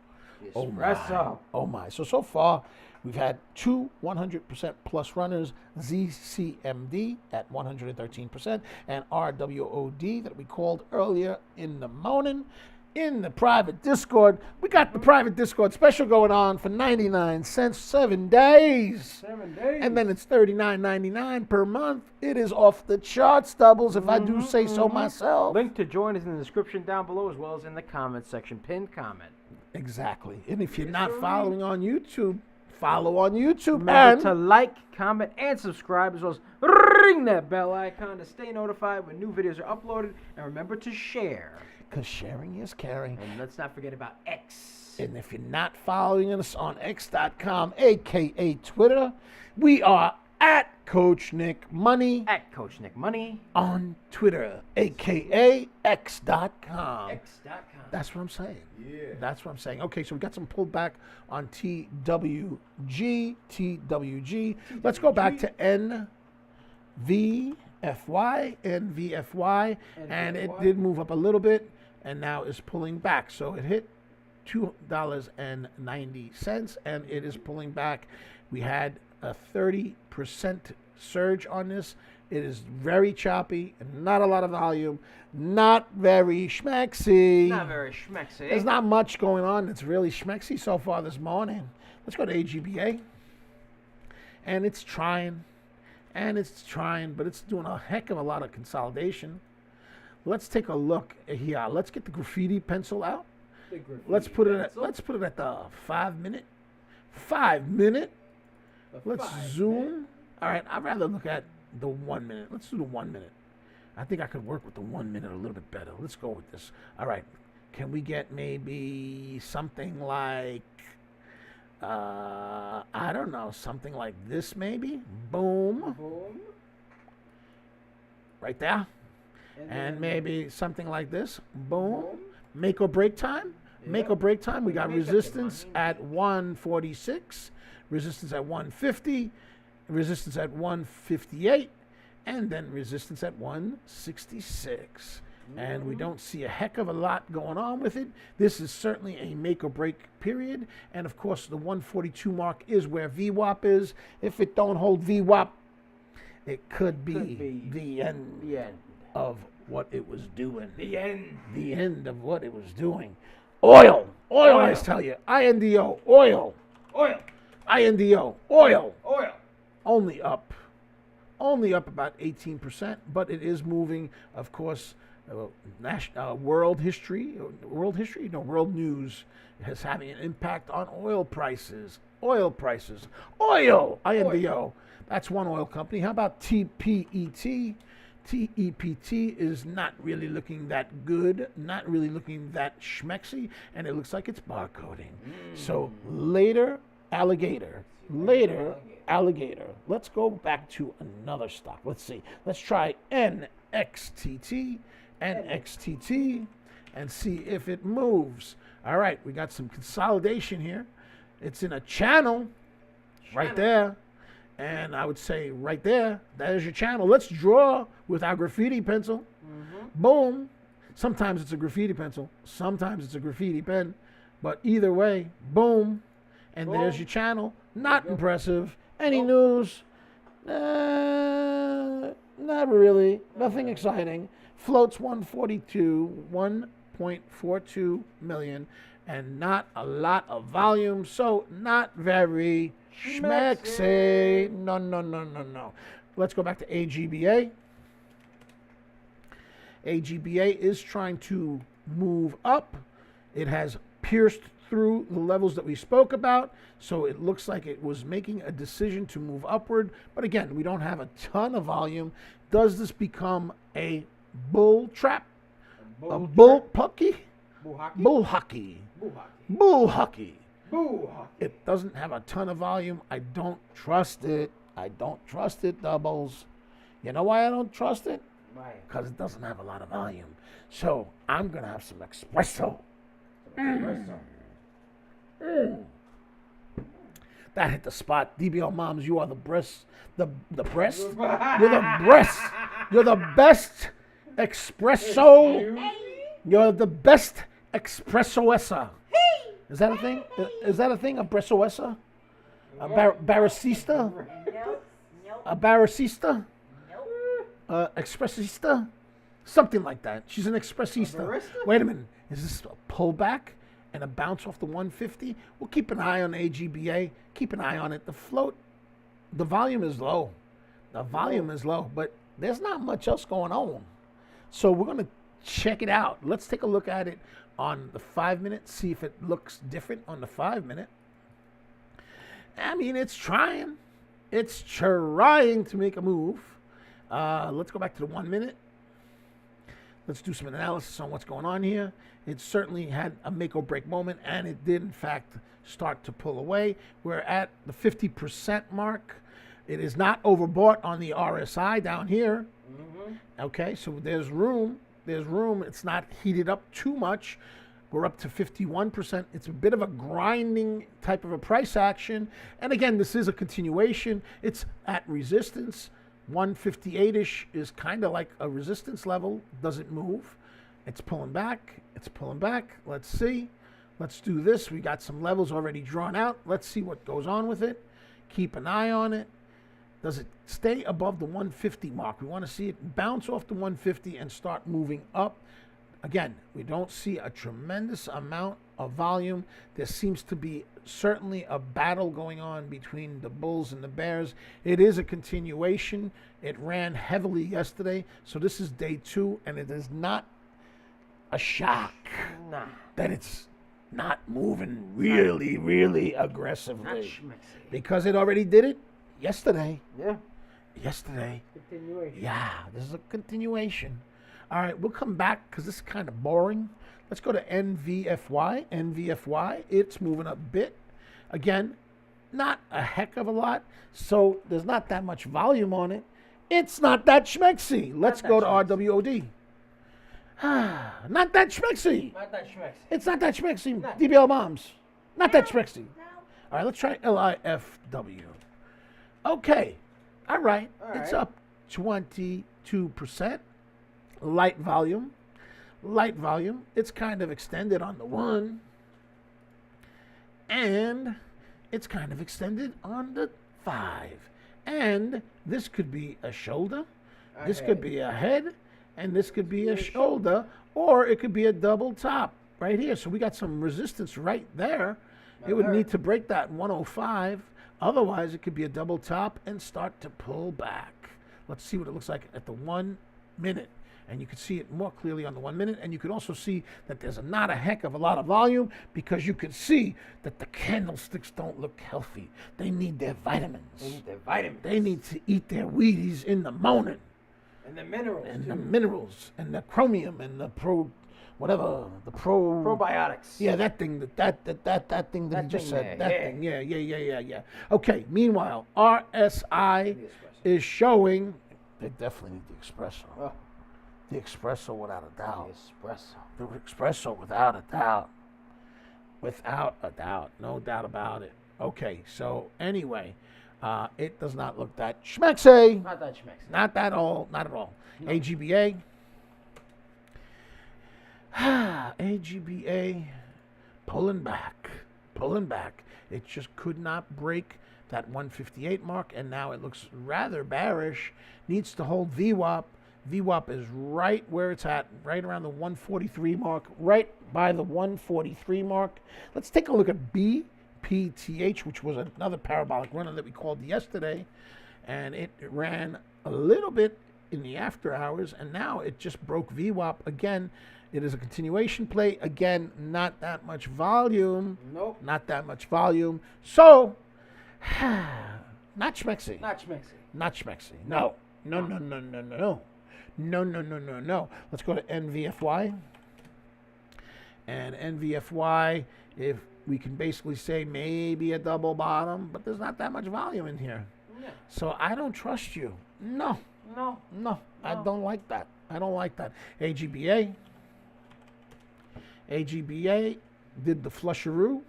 Espresso. Oh my. So far, we've had two 100% plus runners, ZCMD at 113%, and RWOD that we called earlier in the morning. In the private Discord, we got the private Discord special going on for 99 cents, 7 days. 7 days. And then it's $39.99 per month. It is off the charts, Doubles, if I do say so myself. Link to join is in the description down below, as well as in the comment section. Pinned comment. Exactly. And if you're not following on YouTube, follow on YouTube. Remember to And like, comment, and subscribe, as well as ring that bell icon to stay notified when new videos are uploaded. And remember to share. because sharing is caring. And let's not forget about X. And if you're not following us on X.com, a.k.a. Twitter, we are at Coach Nick Money At Coach Nick Money. on Twitter, a.k.a. X.com. X.com. That's what I'm saying. Yeah. That's what I'm saying. Okay, so we got some pullback on TWG. Let's go back to NVFY, and it did move up a little bit, and now is pulling back. So it hit $2.90, and it is pulling back. We had a 30% surge on this. It is very choppy, not a lot of volume, not very schmexy. Not very schmexy. There's not much going on that's really schmexy so far this morning. Let's go to AGBA. And it's trying, but it's doing a heck of a lot of consolidation. Let's take a look here. Let's get the graffiti pencil out. Let's put it at the 5 minute. 5 minute. Let's zoom. All right, I'd rather look at the 1 minute. Let's do the 1 minute. I think I could work with the 1 minute a little bit better. Let's go with this. All right. Can we get maybe something like, I don't know, something like this maybe? Boom. Boom. Right there. And maybe something like this. Boom. Make or break time. Make or break time. We got Make up your resistance money. at 146, resistance at 150, resistance at 158, and then resistance at 166. And we don't see a heck of a lot going on with it. This is certainly a make or break period. And of course, the 142 mark is where VWAP is. If it don't hold VWAP, it could be the end The end. of what it was doing. The end. The end of what it was doing. Oil. I tell you. INDO. Oil. INDO. Oil. Only up about 18%, but it is moving, of course. World news is having an impact on oil prices. INDO. That's one oil company. How about TPET? TEPT is not really looking that good, not really looking that schmexy, and it looks like it's barcoding. So later, alligator. Let's go back to another stock. Let's see. Let's try NXTT, and see if it moves. All right, we got some consolidation here. It's in a channel right there. And I would say right there, that is your channel. Let's draw with our graffiti pencil. Boom. Sometimes it's a graffiti pencil. Sometimes it's a graffiti pen. But either way, boom. And there's your channel. Not impressive. Any news? Not really. Nothing exciting. Floats 1.42 million. And not a lot of volume. So not very schmexy. No. Let's go back to AGBA. AGBA is trying to move up. It has pierced through the levels that we spoke about. So it looks like it was making a decision to move upward. But again, we don't have a ton of volume. Does this become a bull trap? A bull pucky? Bull hockey. It doesn't have a ton of volume. I don't trust it. Doubles. You know why I don't trust it? Why? Because it doesn't have a lot of volume. So I'm going to have some espresso. That hit the spot. DBL moms, you are the breast. The breast? You're the breast. You're the best espresso. You're the best espressoessa. Is that a thing? Is that a thing? A bresoessa? A barista? Nope. A barista? Expressista? Something like that. She's an expressista. Wait a minute. Is this a pullback and a bounce off the 150? We'll keep an eye on AGBA. Keep an eye on it. The float, the volume is low. But there's not much else going on. So we're going to check it out. Let's take a look at it on the 5 minute, see if it looks different on the 5 minute. I mean, it's trying. It's trying to make a move. Let's go back to the 1 minute. Let's do some analysis on what's going on here. It certainly had a make or break moment, and it did, in fact, start to pull away. We're at the 50% mark. It is not overbought on the RSI down here. Okay, so there's room. There's room. It's not heated up too much. We're up to 51%. It's a bit of a grinding type of a price action. And again, this is a continuation. It's at resistance. 158-ish is kind of like a resistance level. Doesn't move. It's pulling back. It's pulling back. Let's see. Let's do this. We got some levels already drawn out. Let's see what goes on with it. Keep an eye on it. Does it stay above the 150 mark? We want to see it bounce off the 150 and start moving up. Again, we don't see a tremendous amount of volume. There seems to be certainly a battle going on between the bulls and the bears. It is a continuation. It ran heavily yesterday, so this is day 2, and it is not a shock that it's not moving really aggressively. Because it already did it yesterday. Yeah. Yesterday. Continuation. Yeah, this is a continuation. All right, we'll come back because this is kind of boring. Let's go to NVFY. NVFY, it's moving a bit. Again, not a heck of a lot, so there's not that much volume on it. It's not that schmexy. Let's go to RWOD. Not that schmexy. Not that schmexy. It's not that schmexy. No. DBL bombs. Not that schmexy. All right, let's try LIFW. Okay. All right. It's up 22%. Light volume. Light volume. It's kind of extended on the 1. And it's kind of extended on the 5. And this could be a shoulder. This could be a head. And this could be a shoulder. Or it could be a double top right here. So we got some resistance right there. It would need to break that 105. Otherwise, it could be a double top and start to pull back. Let's see what it looks like at the 1 minute. And you can see it more clearly on the 1 minute. And you can also see that there's not a heck of a lot of volume because you can see that the candlesticks don't look healthy. They need their vitamins. They need their vitamins. They need to eat their Wheaties in the morning. And the minerals. And too. the minerals and the chromium and the probiotics. Yeah, that thing that thing that That you just thing said. there, That yeah. thing. Yeah. Okay, meanwhile, RSI is showing they definitely need the espresso. Oh. The espresso without a doubt. Espresso. The espresso without a doubt. Without a doubt. No doubt about it. Okay, so anyway, it does not look that schmexy. Not that schmexy. Not at all. Not at all. No. AGBA. AGBA pulling back. It just could not break that 158 mark, and now it looks rather bearish. Needs to hold VWAP. VWAP is right where it's at, right around the 143 mark, right by the 143 mark. Let's take a look at BPTH, which was another parabolic runner that we called yesterday, and it ran a little bit in the after hours, and now it just broke VWAP again. It is a continuation play. Again, not that much volume. Nope. Not that much volume. So, not schmexy. Not schmexy. Not schmexy. No. No. Let's go to NVFY. And NVFY, if we can basically say maybe a double bottom, but there's not that much volume in here. No. So I don't trust you. No. I don't like that. AGBA did the flusheroo,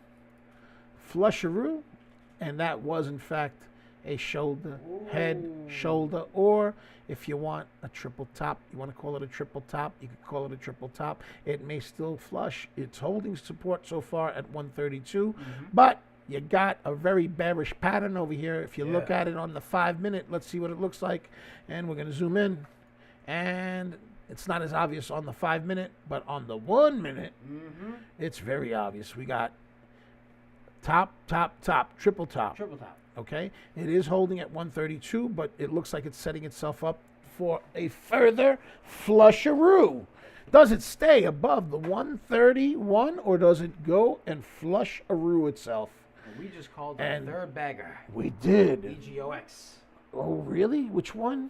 and that was in fact a shoulder, head, shoulder, or if you want a triple top, you want to call it a triple top, you could call it a triple top. It may still flush. It's holding support so far at 132, but you got a very bearish pattern over here. If you look at it on the 5 minute, let's see what it looks like, and we're going to zoom in, and it's not as obvious on the 5 minute, but on the 1 minute, it's very obvious. We got top, triple top. Okay, it is holding at 132, but it looks like it's setting itself up for a further flusheroo. Does it stay above the 131, or does it go and flusheroo itself? We just called And the third bagger. We did. EGOX. Oh, really? Which one?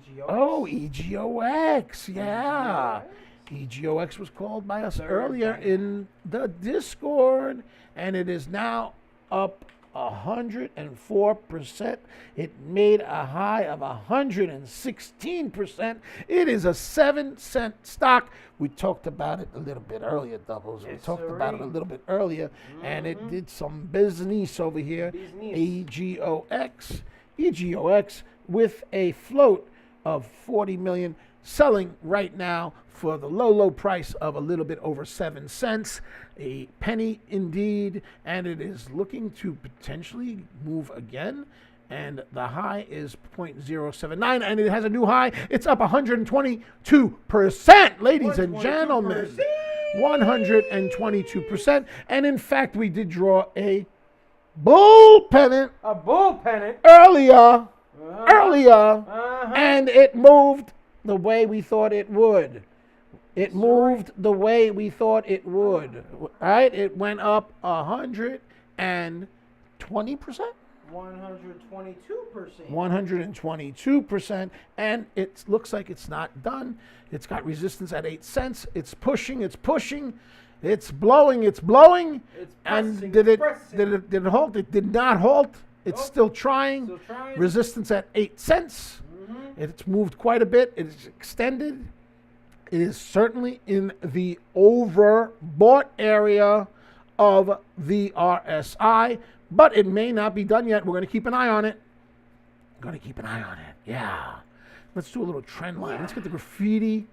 EGOX. Oh, EGOX. Yeah. EGOX was called by us earlier in the Discord, and it is now up 104%. It made a high of 116%. It is a 7-cent stock. We talked about it a little bit earlier, Doubles. We talked about it a little bit earlier, and it did some business over here. EGOX. EGOX with a float of 40 million, selling right now for the low price of a little bit over 7 cents, a penny indeed, and it is looking to potentially move again. And the high is 0.079, and it has a new high. It's up 122%, ladies and gentlemen. 122%. And in fact, we did draw a bull pennant. A bull pennant. Earlier. And it moved the way we thought it would. It moved the way we thought it would. Right? It went up 120%. 122%. 122%. And it looks like it's not done. It's got resistance at 8 cents. It's pushing. It's blowing. It's blowing. It's And pressing, did it halt? It did not halt. It's Nope. still trying. Resistance at 8 cents. It's moved quite a bit. It is extended. It is certainly in the overbought area of the RSI, but it may not be done yet. We're going to keep an eye on it. Yeah. Let's do a little trend line. Let's get the graffiti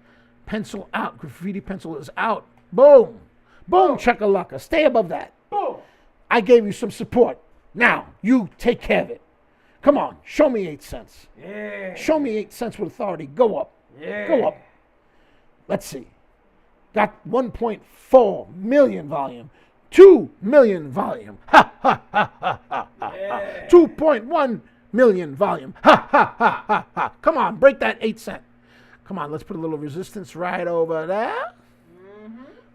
pencil out. Graffiti pencil is out. Boom. Boom, chakalaka. Stay above that. Boom. I gave you some support. Now, you take care of it. Come on. Show me 8 cents. Yeah. Show me 8 cents with authority. Go up. Yeah. Go up. Let's see. Got 1.4 million volume. 2 million volume. Ha, ha, ha, ha, ha, ha. 2.1 million volume. Ha, ha, ha, ha, ha. Come on, break that 8 cent. Come on, let's put a little resistance right over there.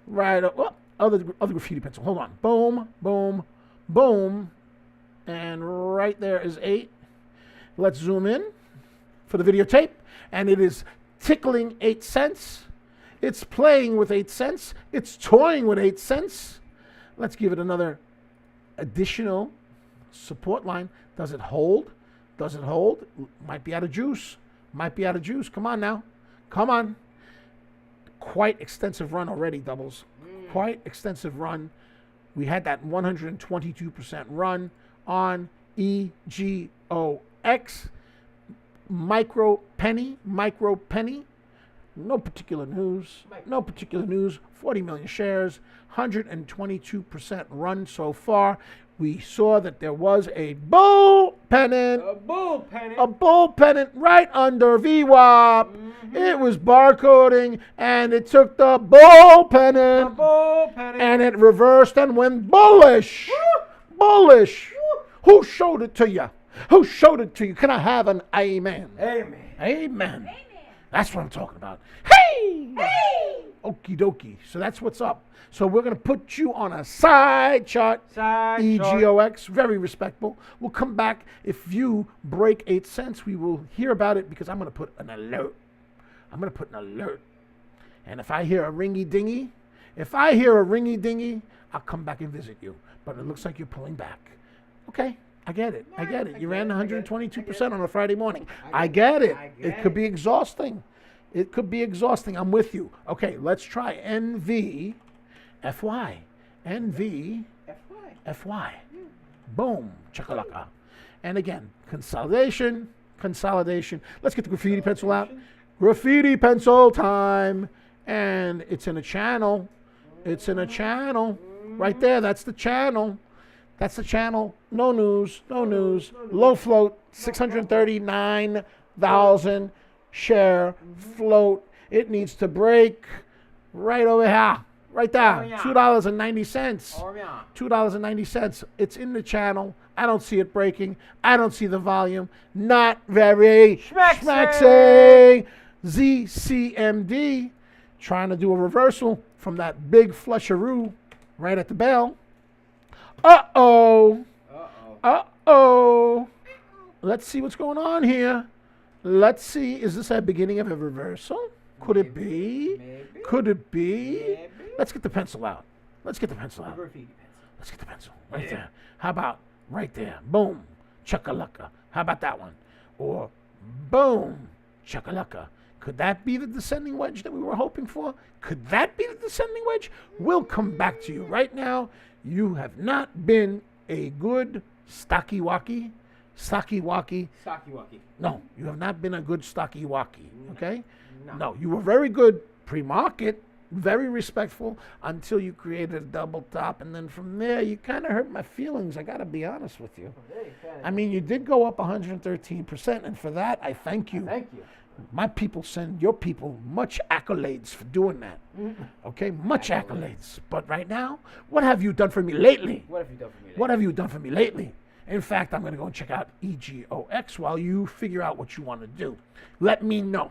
Right over. Oh, other graffiti pencil. Hold on. Boom, boom, boom. And right there is 8. Let's zoom in for the videotape. And it is tickling 8 cents. It's playing with 8 cents. It's toying with 8 cents. Let's give it another additional support line. Does it hold? Does it hold? Might be out of juice. Come on now. Come on. Quite extensive run already, Doubles. Quite extensive run. We had that 122% run on EGOX. Micro penny. No particular news. 40 million shares. 122% run so far. We saw that there was a bull pennant. A bull pennant Right under VWAP. It was barcoding, and it took the bull pennant. And it reversed and went bullish. Bullish. Who showed it to you? Can I have an amen? Amen. That's what I'm talking about. Hey! Okie dokie. So that's what's up. So we're going to put you on a side chart. EGOX, very respectable. We'll come back. If you break 8 cents, we will hear about it because I'm going to put an alert. And if I hear a ringy dingy, I'll come back and visit you. But it looks like you're pulling back. Okay. I get it. You ran 122% on a Friday morning. I get it. It could be exhausting. I'm with you. Okay, let's try NVFY. NVFY. Boom. Chakalaka. And again, consolidation. Let's get the graffiti pencil out. Graffiti pencil time. And it's in a channel. Right there, that's the channel. No news. Low float, 639,000 share float. It needs to break right over here. Right there. $2.90. $2.90. It's in the channel. I don't see it breaking. I don't see the volume. Not very schmaxy. ZCMD trying to do a reversal from that big flusheroo right at the bell. Uh-oh. Uh-oh. Uh-oh. Let's see what's going on here. Let's see. Is this a beginning of a reversal? Could it be? Maybe. Could it be? Maybe. Let's get the pencil out. Let's get the pencil out. Graffiti pencil. Let's get the pencil right there. How about right there? Boom. Chuckalaka. How about that one? Or boom. Chuckalaka. Could that be the descending wedge that we were hoping for? Could that be the descending wedge? We'll come back to you. Right now, you have not been a good stocky-walkie. Stocky-walkie. Sakiwaki. No, you have not been a good stocky-walkie, okay? No. No, you were very good pre-market, very respectful until you created a double top, and then from there, you kind of hurt my feelings, I got to be honest with you. I mean, you did go up 113%, and for that, I thank you. Thank you. My people send your people much accolades for doing that. Okay, much accolades. But right now, what have you done for me lately? What have you done for me lately? What have you done for me lately? In fact, I'm going to go and check out EGOX while you figure out what you want to do. Let me know.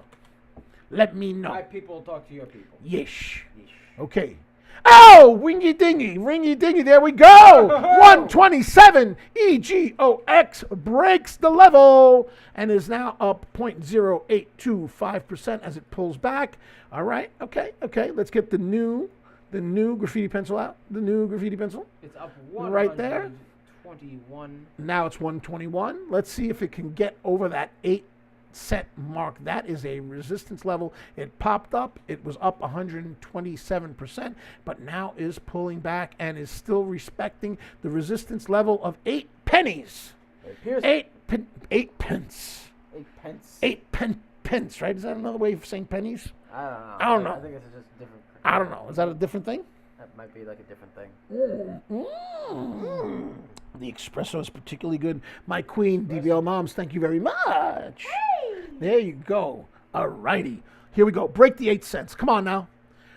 Let me know. My people talk to your people. Yeesh. Yeesh. Okay. Oh, wingy dingy, ringy dingy, there we go. 127. EGOX breaks the level and is now up 0.0825% as it pulls back. All right, okay. Let's get the new graffiti pencil out. The new graffiti pencil. It's up Right there. 121. Now it's 121. Let's see if it can get over that 8-cent mark. That is a resistance level. It popped up. It was up 127%, but now is pulling back and is still respecting the resistance level of 8 pennies. It appears 8 pence. 8 pence. 8 pence, right? Is that another way of saying pennies? I don't know. I don't know. I think it's just different. I don't know. Is that a different thing? That might be like a different thing. The espresso is particularly good. My queen, DBL Moms, thank you very much. There you go. All righty. Here we go. Break the 8 cents. Come on now.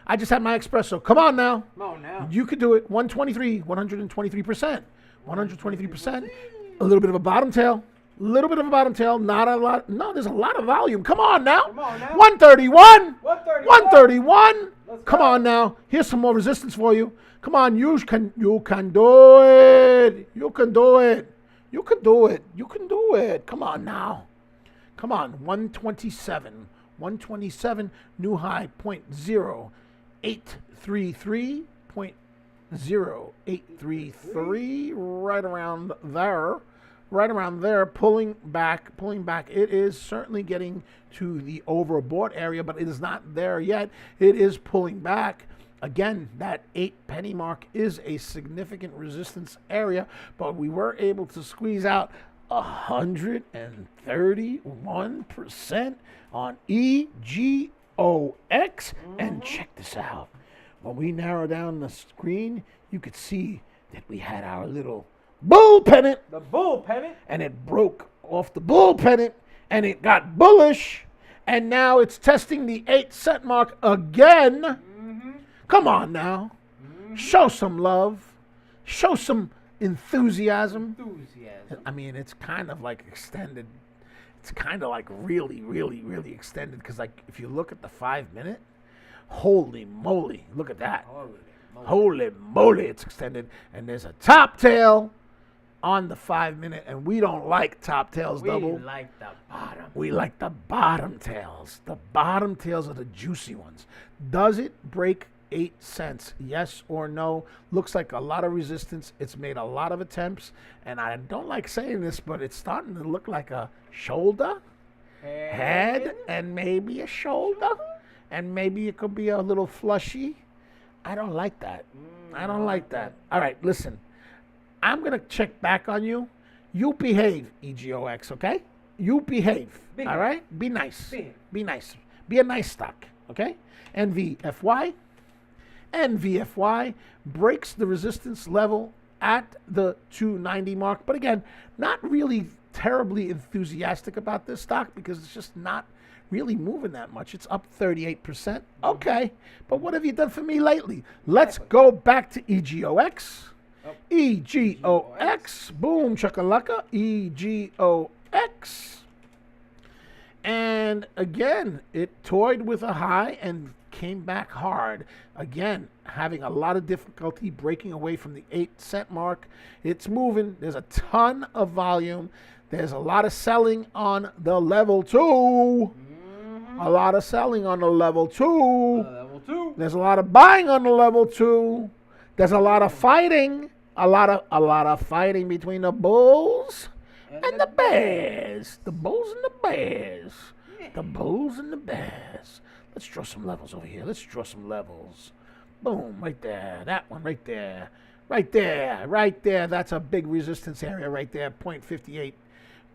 I just had my espresso. Come on now. Come on now. You could do it. 123, 123%. 123%. A little bit of a bottom tail. A little bit of a bottom tail. Not a lot. No, there's a lot of volume. Come on now. Come on now. 131. 131. 131. Let's Come go. on now. Here's some more resistance for you. Come on, you can do it. You can do it. You can do it. You can do it. Come on now. Come on. 127. 127. New high 0.0833. 0.0833. Right around there. Right around there, pulling back. It is certainly getting to the overbought area, but it is not there yet. It is pulling back. Again, that 8 penny mark is a significant resistance area, but we were able to squeeze out 131% on EGOX. And check this out. When we narrow down the screen, you could see that we had our little bull pennant, The bull pennant. and it broke off the bull pennant, and it got bullish, and now it's testing the 8 cent mark again. Come on now. Show some love. Show some enthusiasm. Enthusiasm. I mean, it's kind of like extended. It's kind of like really, really, really extended, because like if you look at the 5 minute, holy moly, look at that. Holy moly, it's extended. And there's a top tail on the 5 minute, and we don't like top tails We double. like the bottom. We like the bottom tails. The bottom tails are the juicy ones. Does it break 8 cents? Yes or no? Looks like a lot of resistance. It's made a lot of attempts, and I don't like saying this, but it's starting to look like a shoulder, head, and maybe a shoulder, and maybe it could be a little flushy. I don't like that. I don't like that. All right, listen. I'm going to check back on you. You behave, EGOX, okay? You behave, Behave. all right? Be nice. Behave. Be nice. Be a nice stock, okay? NVFY. NVFY breaks the resistance level at the 290 mark. But again, not really terribly enthusiastic about this stock because it's just not really moving that much. It's up 38%. Okay, but what have you done for me lately? Let's go back to EGOX. EGOX. Boom, chakalaka. EGOX. And again, it toyed with a high and came back hard. Again, having a lot of difficulty breaking away from the 8-cent mark. It's moving. There's a ton of volume. There's a lot of selling on the level 2. A lot of selling on the level 2. Level 2. There's a lot of buying on the level 2. There's a lot of fighting. A lot of fighting between the bulls and the bears. The bulls and the bears. The bulls and the bears. Let's draw some levels over here. Let's draw some levels. Boom, right there. That one right there. Right there. Right there. That's a big resistance area right there. 0.58.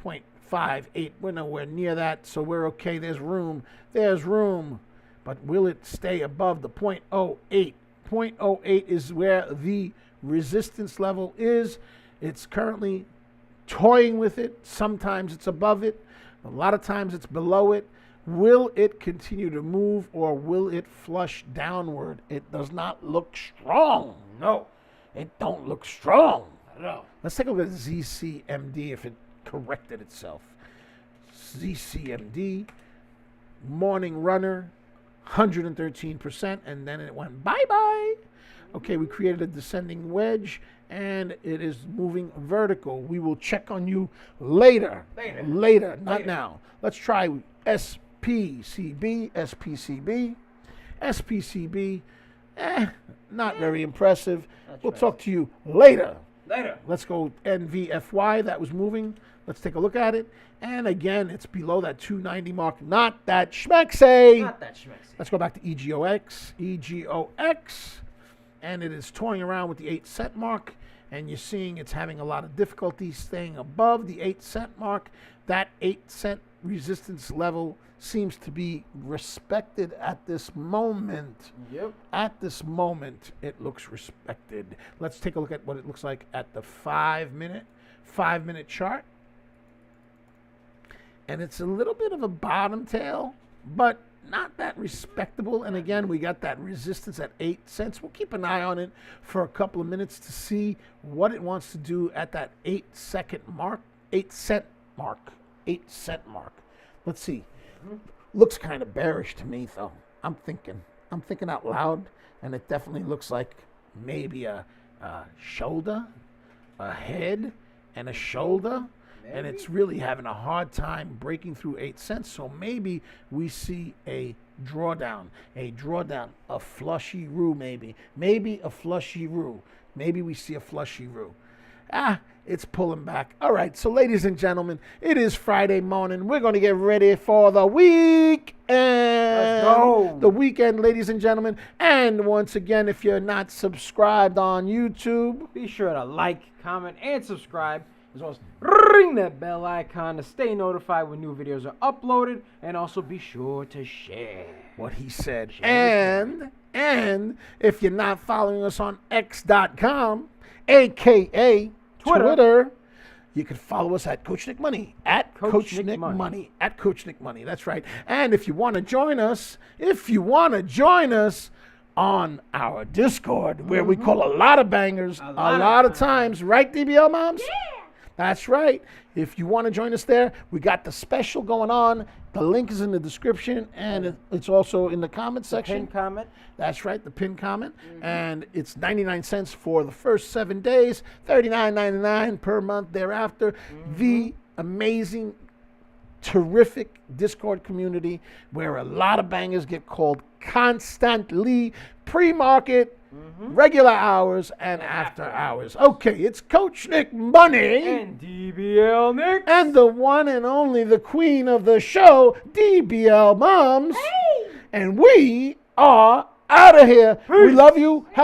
0.58. We're nowhere near that, so we're okay. There's room. There's room. But will it stay above the 0.08? 0.08 is where the resistance level is. It's currently toying with it. Sometimes it's above it. A lot of times it's below it. Will it continue to move, or will it flush downward? It does not look strong. No, it don't look strong. No. Let's take a look at ZCMD if it corrected itself. ZCMD, morning runner, 113%, and then it went bye-bye. Okay, we created a descending wedge, and it is moving vertical. We will check on you later. Later, not now. Let's try SPCB, SPCB, SPCB. Not very impressive. We'll talk to you later. Let's go NVFY. That was moving. Let's take a look at it. And again, it's below that 290 mark. Not that schmexy. Not that schmexy. Let's go back to EGOX. EGOX. And it is toying around with the 8-cent mark. And you're seeing it's having a lot of difficulty staying above the 8-cent mark. That 8-cent resistance level seems to be respected at this moment. Yep. At this moment, it looks respected. Let's take a look at what it looks like at the 5-minute chart. And it's a little bit of a bottom tail, but not that respectable. And again, we got that resistance at 8 cents. We'll keep an eye on it for a couple of minutes to see what it wants to do at that 8-cent mark. 8-cent mark. Let's see. Looks kind of bearish to me, though. I'm thinking out loud, and it definitely looks like maybe a shoulder, a head, and a shoulder. Maybe. And it's really having a hard time breaking through 8 cents. So maybe we see a drawdown, a flushy roo, maybe a flushy roo. Maybe we see a flushy roo. It's pulling back. All right, so ladies and gentlemen, it is Friday morning. We're going to get ready for the weekend. Let's go. The weekend, ladies and gentlemen. And once again, if you're not subscribed on YouTube, be sure to like, comment, and subscribe, as well as ring that bell icon to stay notified when new videos are uploaded, and also be sure to share what he said. And if you're not following us on X.com, aka Twitter, you can follow us at Coach Nick Money, at Coach Nick Money, at Coach Nick Money. That's right. And if you want to join us, on our Discord, where we call a lot of bangers, a lot of times, right, DBL moms? Yeah. That's right. If you want to join us there, we got the special going on. The link is in the description, and it's also in the comment section. Pin comment. That's right, the pin comment. And it's 99 cents for the first 7 days, $39.99 per month thereafter. The amazing, terrific Discord community where a lot of bangers get called constantly, pre-market, regular hours, and after hours. Okay, it's Coach Nick Money. And DBL Nick. And the one and only, the queen of the show, DBL Moms. Hey! And we are out of here. Peace. We love you. Have